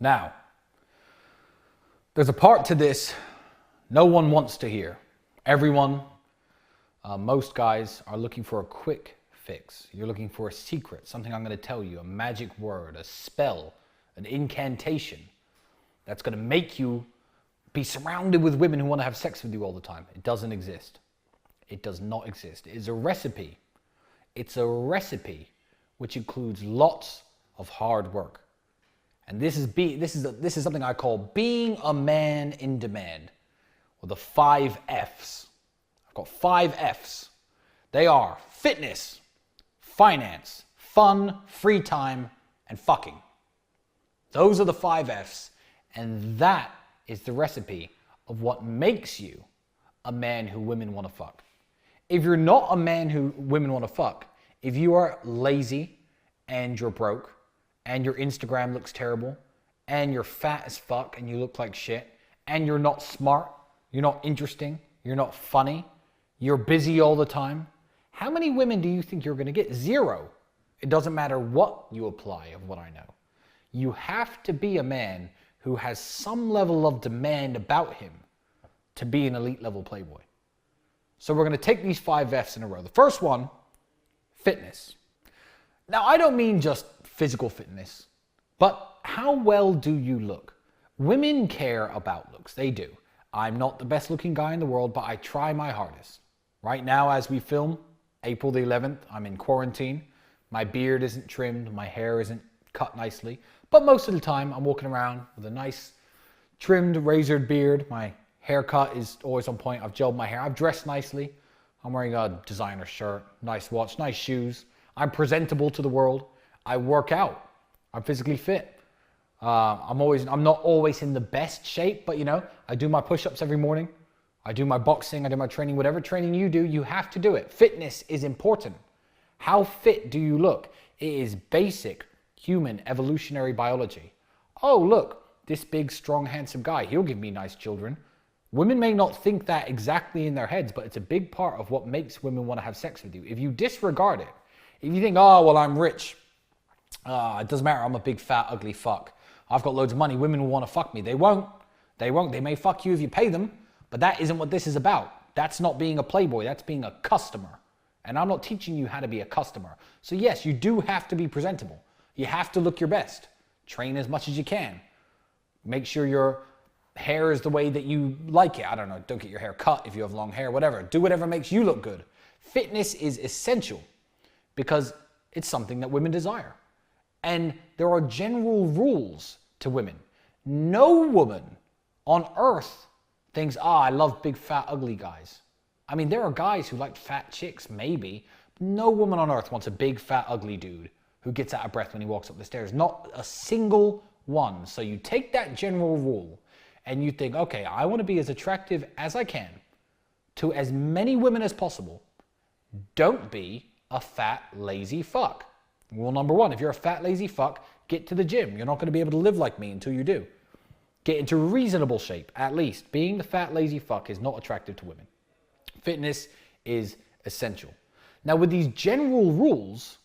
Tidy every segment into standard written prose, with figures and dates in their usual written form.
Now, there's a part to this no one wants to hear. Everyone, most guys are looking for a quick fix. You're looking for a secret, something I'm going to tell you, a magic word, a spell, an incantation that's going to make you be surrounded with women who want to have sex with you all the time. It doesn't exist. It does not exist. It is a recipe. It's a recipe which includes lots of hard work. And this is something I call being a man in demand, or the 5 F's. I've got 5 F's. They are fitness, finance, fun, free time, and fucking. Those are the 5 F's, and that is the recipe of what makes you a man who women want to fuck. If you're not a man who women want to fuck, if you are lazy and you're broke and your Instagram looks terrible and you're fat as fuck and you look like shit and you're not smart, you're not interesting, you're not funny, you're busy all the time, how many women do you think you're going to get? 0. It doesn't matter what you apply of what I know. You have to be a man who has some level of demand about him to be an elite level playboy. So we're going to take these 5 F's in a row. The first one, fitness. Now, I don't mean just physical fitness, but how well do you look? Women care about looks. They do. I'm not the best looking guy in the world, but I try my hardest. Right now, as we film, April the 11th, I'm in quarantine. My beard isn't trimmed. My hair isn't cut nicely. But most of the time, I'm walking around with a nice trimmed, razored beard. My haircut is always on point. I've gelled my hair. I've dressed nicely. I'm wearing a designer shirt, nice watch, nice shoes. I'm presentable to the world. I work out. I'm physically fit. I'm not always in the best shape, but I do my push-ups every morning. I do my boxing, I do my training, whatever training you do, you have to do it. Fitness is important. How fit do you look? It is basic human evolutionary biology. Oh, look, this big, strong, handsome guy, he'll give me nice children. Women may not think that exactly in their heads, but it's a big part of what makes women want to have sex with you. If you disregard it, if you think, oh, well, I'm rich. It doesn't matter, I'm a big, fat, ugly fuck. I've got loads of money, women will want to fuck me. They won't. They won't. They may fuck you if you pay them, but that isn't what this is about. That's not being a playboy, that's being a customer. And I'm not teaching you how to be a customer. So yes, you do have to be presentable. You have to look your best. Train as much as you can. Make sure your hair is the way that you like it. I don't know, don't get your hair cut if you have long hair, whatever. Do whatever makes you look good. Fitness is essential because it's something that women desire. And there are general rules to women. No woman on earth thinks, I love big, fat, ugly guys. I mean, there are guys who like fat chicks, maybe. No woman on earth wants a big, fat, ugly dude who gets out of breath when he walks up the stairs. Not a single one. So you take that general rule and you think, okay, I want to be as attractive as I can to as many women as possible. Don't be a fat, lazy fuck. Rule number 1, if you're a fat, lazy fuck, get to the gym. You're not going to be able to live like me until you do. Get into reasonable shape, at least. Being the fat, lazy fuck is not attractive to women. Fitness is essential. Now, with these general rules,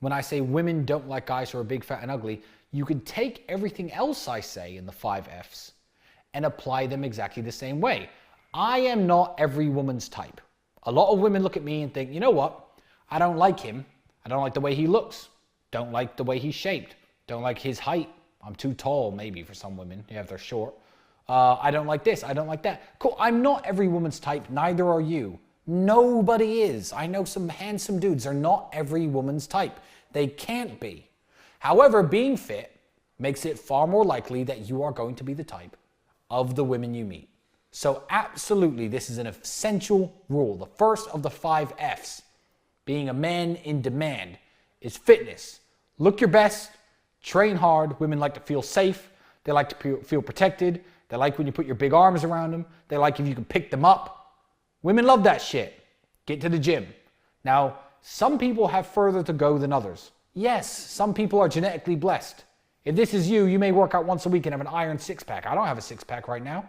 when I say women don't like guys who are big, fat, and ugly, you can take everything else I say in the 5 F's and apply them exactly the same way. I am not every woman's type. A lot of women look at me and think, you know what? I don't like him. I don't like the way he looks. Don't like the way he's shaped. Don't like his height. I'm too tall, maybe, for some women. Yeah, if they're short. I don't like this. I don't like that. Cool. I'm not every woman's type. Neither are you. Nobody is. I know some handsome dudes. They're not every woman's type. They can't be. However, being fit makes it far more likely that you are going to be the type of the women you meet. So absolutely, this is an essential rule. The first of the 5 F's, being a man in demand, is fitness. Look your best, train hard. Women like to feel safe. They like to feel protected. They like when you put your big arms around them. They like if you can pick them up. Women love that shit. Get to the gym. Now, some people have further to go than others. Yes, some people are genetically blessed. If this is you, you may work out once a week and have an iron 6-pack. I don't have a 6-pack right now.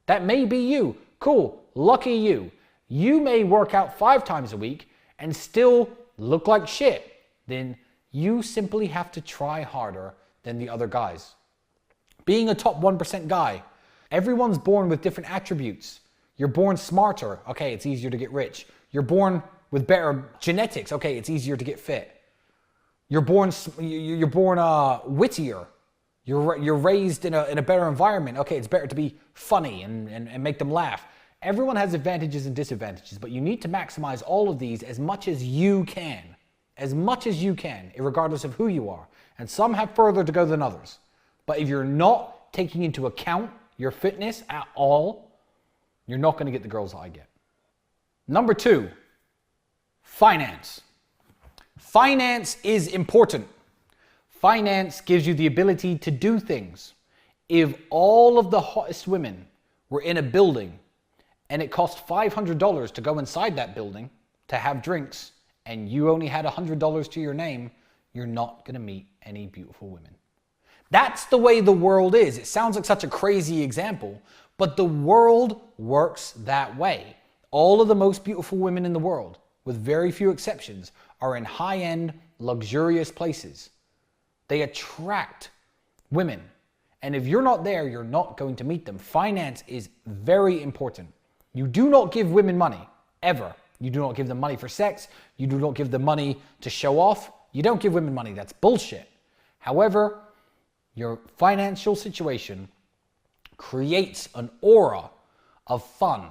That may be you. Cool. Lucky you. You may work out 5 times a week and still look like shit. Then you simply have to try harder than the other guys. Being a top 1% guy. Everyone's born with different attributes. You're born smarter. Okay, it's easier to get rich. You're born with better genetics. Okay, it's easier to get fit. You're born wittier. You're raised in a better environment. Okay, it's better to be funny and make them laugh. Everyone has advantages and disadvantages, but you need to maximize all of these as much as you can. As much as you can, regardless of who you are. And some have further to go than others. But if you're not taking into account your fitness at all, you're not going to get the girls that I get. Number 2, finance. Finance is important. Finance gives you the ability to do things. If all of the hottest women were in a building and it cost $500 to go inside that building to have drinks, and you only had $100 to your name, you're not going to meet any beautiful women. That's the way the world is. It sounds like such a crazy example, but the world works that way. All of the most beautiful women in the world, with very few exceptions, are in high-end, luxurious places. They attract women. And if you're not there, you're not going to meet them. Finance is very important. You do not give women money, ever. You do not give them money for sex. You do not give them money to show off. You don't give women money. That's bullshit. However, your financial situation creates an aura of fun.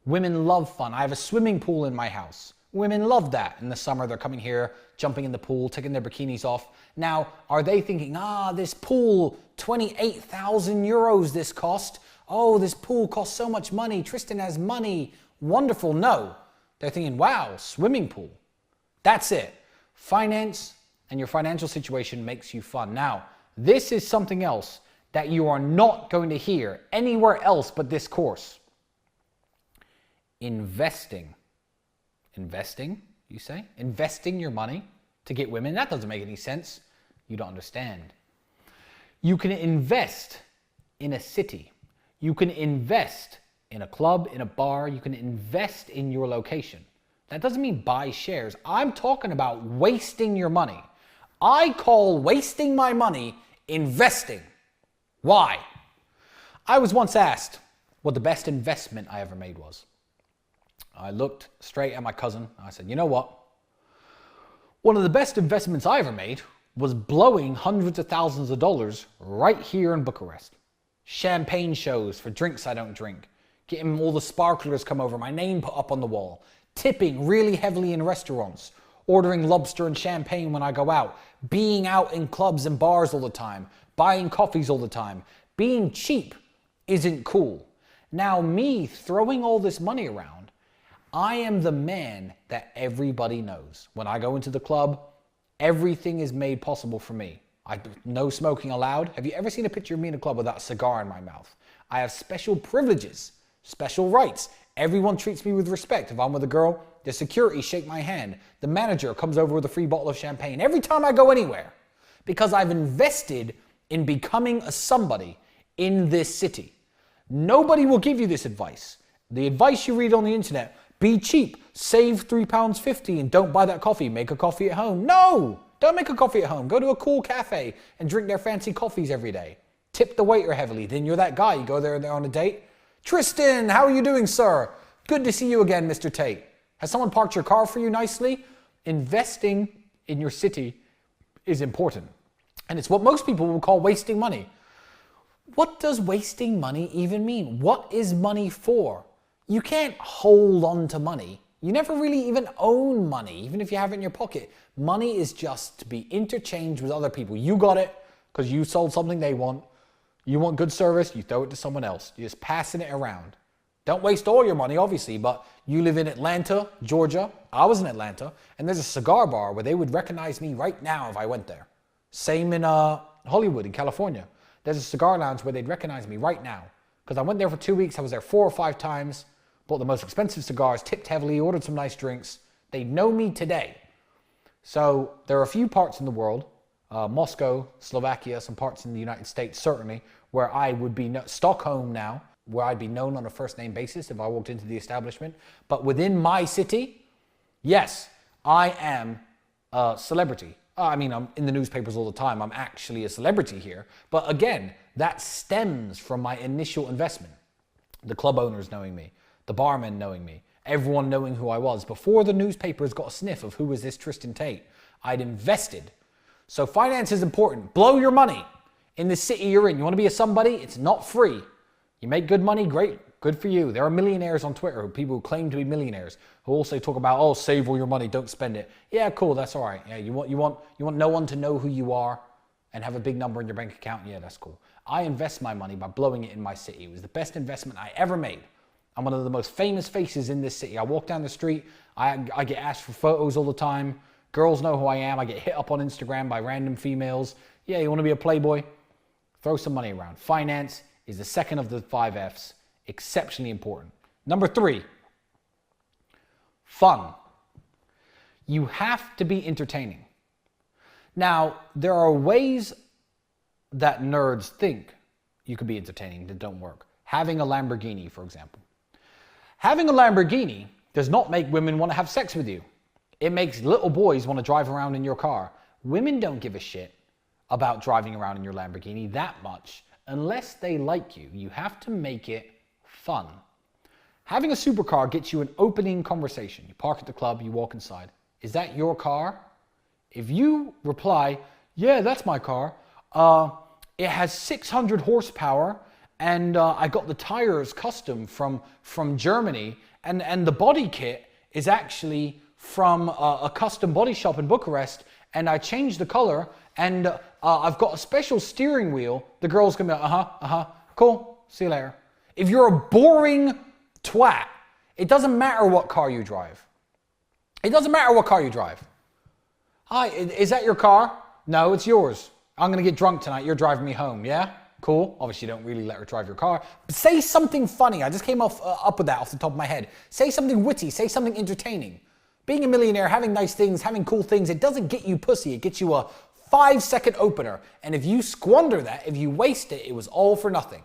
Women love fun. I have a swimming pool in my house. Women love that. In the summer, they're coming here, jumping in the pool, taking their bikinis off. Now, are they thinking, this pool, 28,000 euros this cost. Oh, this pool costs so much money. Tristan has money. Wonderful. No. They're thinking, wow, swimming pool. That's it. Finance and your financial situation makes you fun. Now, this is something else that you are not going to hear anywhere else but this course. Investing. Investing, you say? Investing your money to get women? That doesn't make any sense. You don't understand. You can invest in a city. You can invest in a club, in a bar. You can invest in your location. That doesn't mean buy shares. I'm talking about wasting your money. I call wasting my money investing. Why? I was once asked what the best investment I ever made was. I looked straight at my cousin. I said, you know what? One of the best investments I ever made was blowing hundreds of thousands of dollars right here in Bucharest. Champagne shows for drinks I don't drink. Getting all the sparklers come over, my name put up on the wall. Tipping really heavily in restaurants. Ordering lobster and champagne when I go out. Being out in clubs and bars all the time. Buying coffees all the time. Being cheap isn't cool. Now me throwing all this money around, I am the man that everybody knows. When I go into the club, everything is made possible for me. No smoking allowed. Have you ever seen a picture of me in a club without a cigar in my mouth? I have special privileges, special rights. Everyone treats me with respect. If I'm with a girl, the security shake my hand. The manager comes over with a free bottle of champagne every time I go anywhere, because I've invested in becoming a somebody in this city. Nobody will give you this advice. The advice you read on the internet, be cheap, save £3.50 and don't buy that coffee, make a coffee at home. No, don't make a coffee at home. Go to a cool cafe and drink their fancy coffees every day. Tip the waiter heavily, then you're that guy. You go there on a date. Tristan, how are you doing, sir? Good to see you again, Mr. Tate. Has someone parked your car for you nicely? Investing in your city is important. And it's what most people will call wasting money. What does wasting money even mean? What is money for? You can't hold on to money. You never really even own money, even if you have it in your pocket. Money is just to be interchanged with other people. You got it because you sold something they want. You want good service, you throw it to someone else. You're just passing it around. Don't waste all your money, obviously, but you live in Atlanta, Georgia. I was in Atlanta, and there's a cigar bar where they would recognize me right now if I went there. Same in Hollywood, in California. There's a cigar lounge where they'd recognize me right now. Because I went there for 2 weeks, I was there 4 or 5 times, bought the most expensive cigars, tipped heavily, ordered some nice drinks. They know me today. So there are a few parts in the world, Moscow, Slovakia, some parts in the United States, certainly, where I would be, Stockholm now, where I'd be known on a first name basis if I walked into the establishment. But within my city, yes, I am a celebrity. I mean, I'm in the newspapers all the time. I'm actually a celebrity here. But again, that stems from my initial investment. The club owners knowing me, the barmen knowing me, everyone knowing who I was. Before the newspapers got a sniff of who was this Tristan Tate, I'd invested. So finance is important. Blow your money in the city you're in. You want to be a somebody? It's not free. You make good money, great. Good for you. There are millionaires on Twitter, people who claim to be millionaires, who also talk about, oh, save all your money, don't spend it. Yeah, cool, that's all right. Yeah, you want no one to know who you are and have a big number in your bank account. Yeah, that's cool. I invest my money by blowing it in my city. It was the best investment I ever made. I'm one of the most famous faces in this city. I walk down the street, I get asked for photos all the time. Girls know who I am. I get hit up on Instagram by random females. Yeah, you want to be a playboy? Throw some money around. Finance is the second of the 5 F's. Exceptionally important. Number 3, fun. You have to be entertaining. Now, there are ways that nerds think you could be entertaining that don't work. Having a Lamborghini, for example. Having a Lamborghini does not make women want to have sex with you. It makes little boys want to drive around in your car. Women don't give a shit about driving around in your Lamborghini that much unless they like you. You have to make it fun. Having a supercar gets you an opening conversation. You park at the club, you walk inside. Is that your car? If you reply, yeah, that's my car. It has 600 horsepower and I got the tires custom from Germany and the body kit is actually from a custom body shop in Bucharest and I changed the color and I've got a special steering wheel. The girl's gonna be like, cool, see you later. If you're a boring twat, it doesn't matter what car you drive. It doesn't matter what car you drive. Hi, is that your car? No, it's yours. I'm gonna get drunk tonight, you're driving me home, yeah? Cool. Obviously, you don't really let her drive your car. But say something funny. I just came up with that off the top of my head. Say something witty, say something entertaining. Being a millionaire, having nice things, having cool things, it doesn't get you pussy. It gets you a 5-second opener. And if you squander that, if you waste it, it was all for nothing.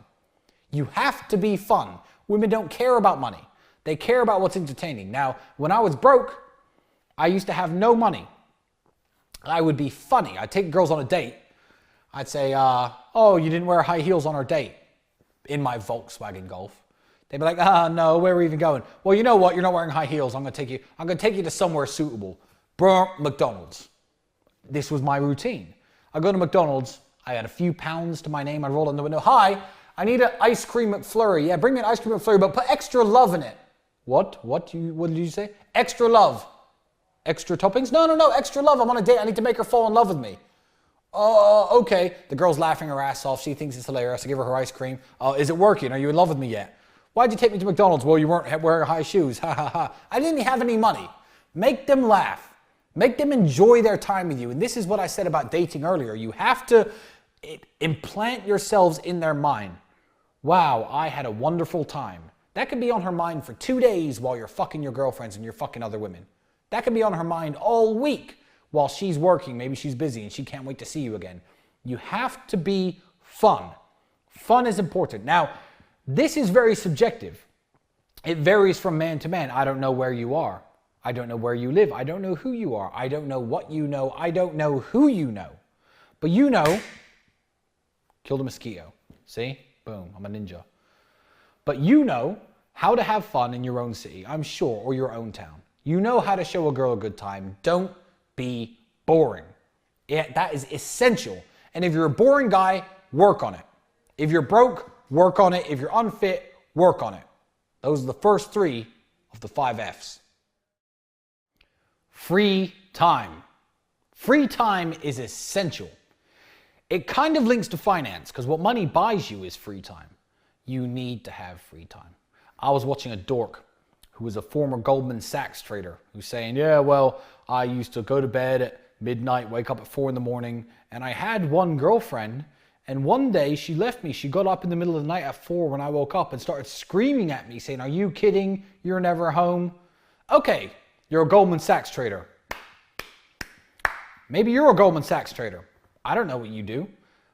You have to be fun. Women don't care about money. They care about what's entertaining. Now, when I was broke, I used to have no money. I would be funny. I'd take girls on a date. I'd say, oh, you didn't wear high heels on our date in my Volkswagen Golf. They'd be like, no, where are we even going? Well, you know what? You're not wearing high heels. I'm going to take you to somewhere suitable. McDonald's. This was my routine. I go to McDonald's. I had a few pounds to my name. I roll in the window. Hi, I need an ice cream McFlurry. Yeah, bring me an ice cream McFlurry, but put extra love in it. What did you say? Extra love. Extra toppings? No, extra love. I'm on a date. I need to make her fall in love with me. Okay. The girl's laughing her ass off. She thinks it's hilarious. I give her her ice cream. Is it working? Are you in love with me yet? Why'd you take me to McDonald's? Well, you weren't wearing high shoes. Ha ha ha. I didn't have any money. Make them laugh. Make them enjoy their time with you. And this is what I said about dating earlier. You have to implant yourselves in their mind. Wow, I had a wonderful time. That could be on her mind for 2 days while you're fucking your girlfriends and you're fucking other women. That could be on her mind all week while she's working. Maybe she's busy and she can't wait to see you again. You have to be fun. Fun is important. Now, this is very subjective. It varies from man to man. I don't know where you are. I don't know where you live. I don't know who you are. I don't know what you know. I don't know who you know. But you know, killed a mosquito. See? Boom, I'm a ninja. But you know how to have fun in your own city, I'm sure, or your own town. You know how to show a girl a good time. Don't be boring. That is essential. And if you're a boring guy, work on it. If you're broke, work on it. If you're unfit, work on it. Those are the first 3 of the 5 F's. Free time. Free time is essential. It kind of links to finance because what money buys you is free time. You need to have free time. I was watching a dork who was a former Goldman Sachs trader who's saying, yeah, well, I used to go to bed at midnight, wake up at 4 in the morning, and I had one girlfriend, and one day she left me. She got up in the middle of the night at 4 when I woke up and started screaming at me saying, are you kidding? You're never home. Okay, you're a Goldman Sachs trader. Maybe you're a Goldman Sachs trader. I don't know what you do,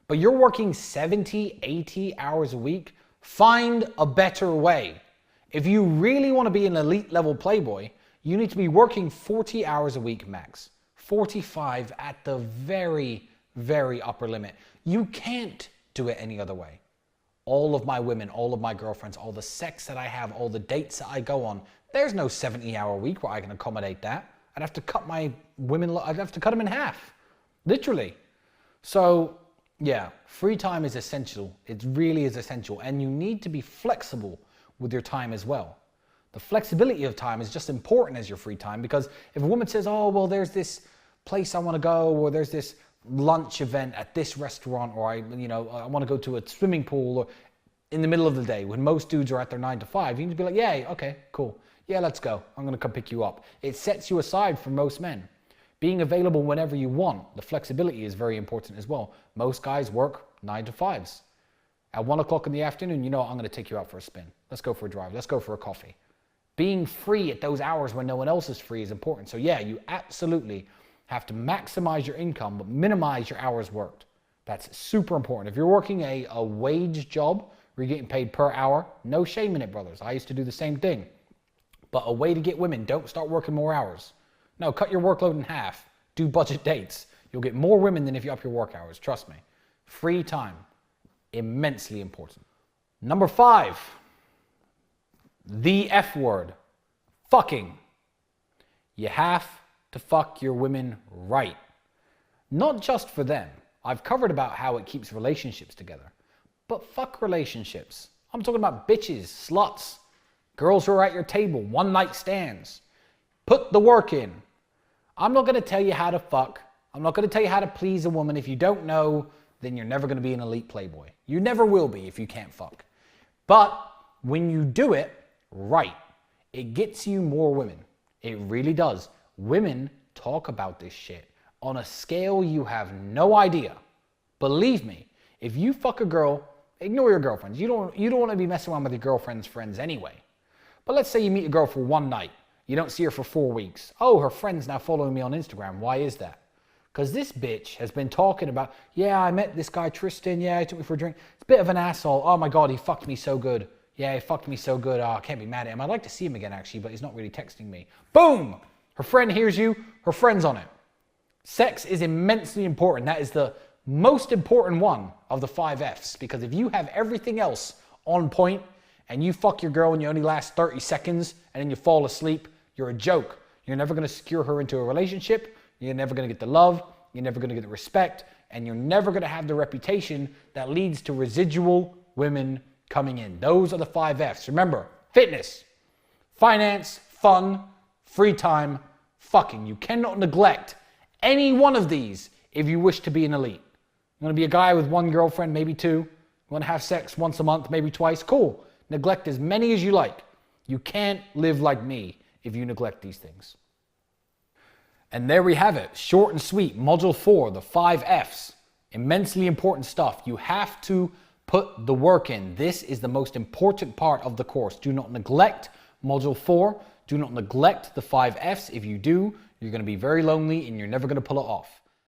but you're working 70, 80 hours a week. Find a better way. If you really want to be an elite level playboy, you need to be working 40 hours a week max. 45 at the very, very upper limit. You can't do it any other way. All of my women, all of my girlfriends, all the sex that I have, all the dates that I go on, there's no 70-hour week where I can accommodate that. I'd have to cut my women, I'd have to cut them in half, literally. So yeah, free time is essential. It really is essential. And you need to be flexible with your time as well. The flexibility of time is just important as your free time, because if a woman says, oh, well, there's this place I want to go, or there's this lunch event at this restaurant, or I want to go to a swimming pool, or in the middle of the day when most dudes are at their 9 to 5, you need to be like, yeah, okay, cool. Yeah, let's go. I'm going to come pick you up. It sets you aside from most men. Being available whenever you want, the flexibility is very important as well. Most guys work 9 to 5s. At 1 o'clock in the afternoon, I'm going to take you out for a spin. Let's go for a drive. Let's go for a coffee. Being free at those hours when no one else is free is important. So yeah, you absolutely have to maximize your income, but minimize your hours worked. That's super important. If you're working a wage job where you're getting paid per hour, no shame in it, brothers. I used to do the same thing. But a way to get women, don't start working more hours. No, cut your workload in half. Do budget dates. You'll get more women than if you up your work hours. Trust me. Free time, immensely important. Number 5, the F word, fucking. You have to fuck your women right. Not just for them. I've covered about how it keeps relationships together. But fuck relationships. I'm talking about bitches, sluts, girls who are at your table, one-night stands. Put the work in. I'm not going to tell you how to fuck. I'm not going to tell you how to please a woman. If you don't know, then you're never going to be an elite playboy. You never will be if you can't fuck. But when you do it right, it gets you more women. It really does. Women talk about this shit on a scale you have no idea. Believe me, if you fuck a girl, ignore your girlfriends. You don't want to be messing around with your girlfriend's friends anyway. But let's say you meet a girl for one night. You don't see her for 4 weeks. Oh, her friend's now following me on Instagram. Why is that? Because this bitch has been talking about, yeah, I met this guy Tristan. Yeah, he took me for a drink. It's a bit of an asshole. Oh my God, he fucked me so good. Yeah, he fucked me so good. Oh, I can't be mad at him. I'd like to see him again, actually, but he's not really texting me. Boom! Her friend hears you. Her friend's on it. Sex is immensely important. That is the most important one of the 5 Fs, because if you have everything else on point and you fuck your girl and you only last 30 seconds and then you fall asleep, you're a joke. You're never going to secure her into a relationship. You're never going to get the love. You're never going to get the respect. And you're never going to have the reputation that leads to residual women coming in. Those are the 5 Fs. Remember, fitness, finance, fun, free time, fucking. You cannot neglect any one of these if you wish to be an elite. You want to be a guy with 1 girlfriend, maybe 2. You want to have sex once a month, maybe twice. Cool. Neglect as many as you like. You can't live like me if you neglect these things. And there we have it. Short and sweet. Module 4, the 5 Fs. Immensely important stuff. You have to put the work in. This is the most important part of the course. Do not neglect Module 4. Do not neglect the 5 Fs. If you do, you're going to be very lonely and you're never going to pull it off.